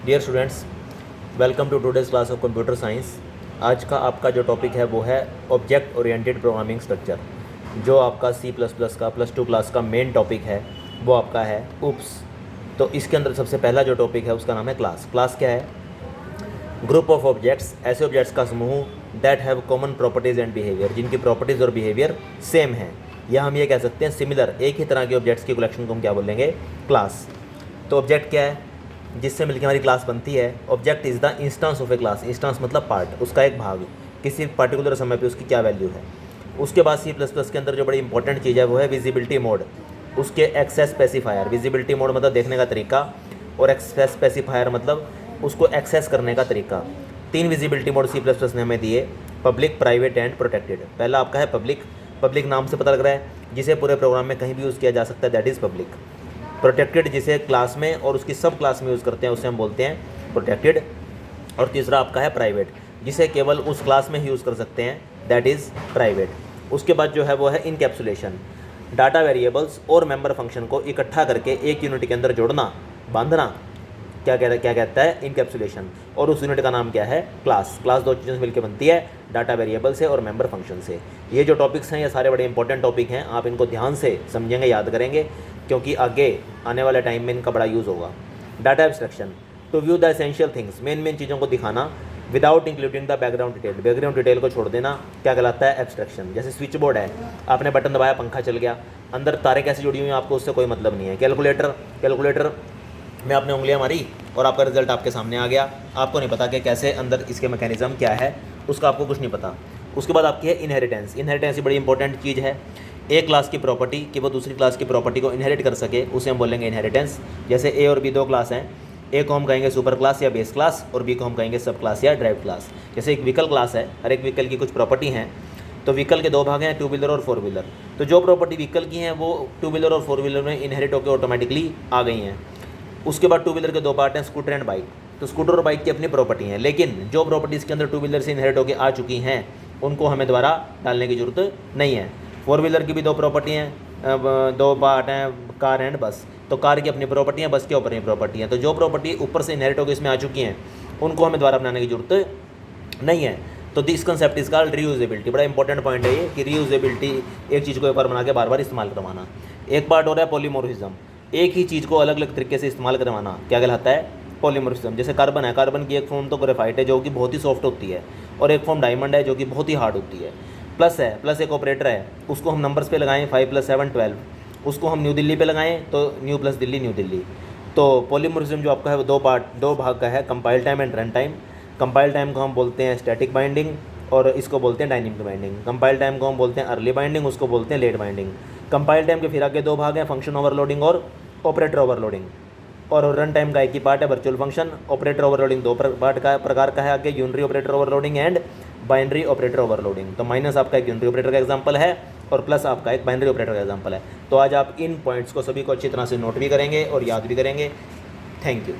Dear students, welcome to today's class of computer science. आज का आपका जो टॉपिक है वो है ऑब्जेक्ट ओरिएंटेड प्रोग्रामिंग स्ट्रक्चर। जो आपका C++ का +2 क्लास का मेन टॉपिक है वो आपका है उप्स। तो इसके अंदर सबसे पहला जो टॉपिक है उसका नाम है क्लास। क्लास क्या है? ग्रुप ऑफ ऑब्जेक्ट्स, ऐसे ऑब्जेक्ट्स का समूह that have common properties and behaviour, जिनकी प्रॉपर्टीज़ और बिहेवियर सेम है, या हम ये कह सकते हैं सिमिलर, एक ही तरह के ऑब्जेक्ट्स की कलेक्शन को हम क्या बोलेंगे? क्लास। तो ऑब्जेक्ट क्या है जिससे मिलकर हमारी क्लास बनती है? Object is the instance of A class. Instance मतलब पार्ट, उसका एक भाग, किसी पर्टिकुलर समय पे उसकी क्या वैल्यू है। उसके बाद C++ के अंदर जो बड़ी इंपॉर्टेंट चीज़ है वो है विजिबिलिटी मोड, उसके एक्सेस स्पेसिफायर। विजिबिलिटी मोड मतलब देखने का तरीका, और एक्सेस स्पेसिफायर मतलब उसको एक्सेस करने का तरीका। 3 विजिबिलिटी मोड C++ ने हमें दिए, पब्लिक, प्राइवेट एंड प्रोटेक्टेड। पहला आपका है पब्लिक। पब्लिक नाम से पता लग रहा है जिसे पूरे प्रोग्राम में कहीं भी यूज़ किया जा सकता है, दैट इज़ पब्लिक। प्रोटेक्टेड जिसे क्लास में और उसकी सब क्लास में यूज़ करते हैं उसे हम बोलते हैं प्रोटेक्टेड। और तीसरा आपका है प्राइवेट, जिसे केवल उस क्लास में ही यूज़ कर सकते हैं, दैट इज़ प्राइवेट। उसके बाद जो है वो है इनकैप्सुलेशन। डाटा वेरिएबल्स और मेंबर फंक्शन को इकट्ठा करके एक यूनिट के अंदर जोड़ना, बांधना, क्या कहता है? इनकैप्सुलेशन। और उस यूनिट का नाम क्या है? क्लास। क्लास दो चीज़ों से मिलकर बनती है, डाटा वेरिएबल से और मेंबर फंक्शन से। ये जो टॉपिक्स हैं ये सारे बड़े इंपॉर्टेंट टॉपिक हैं, आप इनको ध्यान से समझेंगे, याद करेंगे, क्योंकि आगे आने वाले टाइम में इनका बड़ा यूज़ होगा। Data abstraction, to view the essential things, main चीज़ों को दिखाना, without including the background detail, background detail को छोड़ देना, क्या कहलाता है? एब्स्ट्रैक्शन। जैसे स्विच बोर्ड है, आपने बटन दबाया, पंखा चल गया, अंदर तारें कैसे जुड़ी हुई हैं आपको उससे कोई मतलब नहीं है। कैलकुलेटर में आपने उंगलियां मारी और आपका रिजल्ट आपके सामने आ गया, आपको नहीं पता कि कैसे अंदर इसके मैकेनिज्म क्या है, उसका आपको कुछ नहीं पता। उसके बाद आपकी है इनहेरिटेंस। इनहेरिटेंस ही बड़ी इंपॉर्टेंट चीज़ है। एक क्लास की प्रॉपर्टी कि वो दूसरी क्लास की प्रॉपर्टी को इनहेरिट कर सके, उसे हम बोलेंगे इनहेरिटेंस। जैसे ए और बी दो क्लास हैं, ए को हम कहेंगे सुपर क्लास या बेस क्लास, और बी को हम कहेंगे सब क्लास या ड्राइव क्लास। जैसे एक व्हीकल क्लास है, हर एक व्हीकल की कुछ प्रॉपर्टी हैं, तो व्हीकल के दो भाग हैं, 2 व्हीलर और 4 व्हीलर। तो जो प्रॉपर्टी व्हीकल की हैं वो 2 व्हीलर और 4 व्हीलर में इनहेरिट होकर ऑटोमेटिकली आ गई हैं। उसके बाद 2 व्हीलर के दो पार्ट हैं, स्कूटर एंड बाइक। तो स्कूटर और बाइक की अपनी प्रॉपर्टी हैं, लेकिन जो प्रॉपर्टीज़ के अंदर 2 व्हीलर से इनहेरिट होकर आ चुकी हैं उनको हमें दोबारा डालने की ज़रूरत नहीं है। 4 व्हीलर की भी दो प्रॉपर्टी हैं, दो पार्ट हैं, कार एंड बस। तो कार की अपनी प्रॉपर्टी है, बस के ऊपर ही प्रॉपर्टी है। तो जो प्रॉपर्टी ऊपर से इनहेरिट होकर इसमें आ चुकी हैं उनको हमें दोबारा बनाने की ज़रूरत नहीं है। तो this concept is called reusability. बड़ा इंपॉर्टेंट पॉइंट है ये कि रीयूजेबिलिटी, एक चीज़ को एक बार बना के बार बार इस्तेमाल करवाना। एक पार्ट हो रहा है पॉलीमॉर्फिज्म, एक ही चीज़ को अलग अलग तरीके से इस्तेमाल करवाना, क्या कहलाता है? पॉलीमॉर्फिज्म। जैसे कार्बन है, कार्बन की एक फॉर्म तो ग्रेफाइट है जो कि बहुत ही सॉफ्ट होती है, और एक फॉर्म डायमंड है जो कि बहुत ही हार्ड होती है। प्लस है, प्लस एक ऑपरेटर है, उसको हम नंबर्स पे लगाएं, 5 + 7 12, उसको हम न्यू दिल्ली पे लगाएं तो new plus Delhi new Delhi. तो पॉलीमॉर्फिज्म जो आपका है वो दो भाग का है, compile time and run time. Compile time को हम बोलते हैं स्टैटिक बाइंडिंग और इसको बोलते हैं डायनेमिक बाइंडिंग। कंपाइल टाइम को हम बोलते हैं अर्ली बाइंडिंग, उसको बोलते हैं लेट बाइंडिंग। कंपाइल टाइम के फिर आगे दो भाग हैं, फंक्शन ओवरलोडिंग और ऑपरेटर ओवरलोडिंग। और रन टाइम का एक ही पार्ट है, वर्चुअल फंक्शन। ऑपरेटर ओवरलोडिंग दो प्रकार का है आगे, unary operator overloading and binary operator overloading. तो माइनस आपका एक यूनरी ऑपरेटर का एग्जांपल है और प्लस आपका एक बाइनरी ऑपरेटर का एग्जांपल है। तो आज आप इन पॉइंट्स को सभी को अच्छी तरह से नोट भी करेंगे और याद भी करेंगे। Thank you.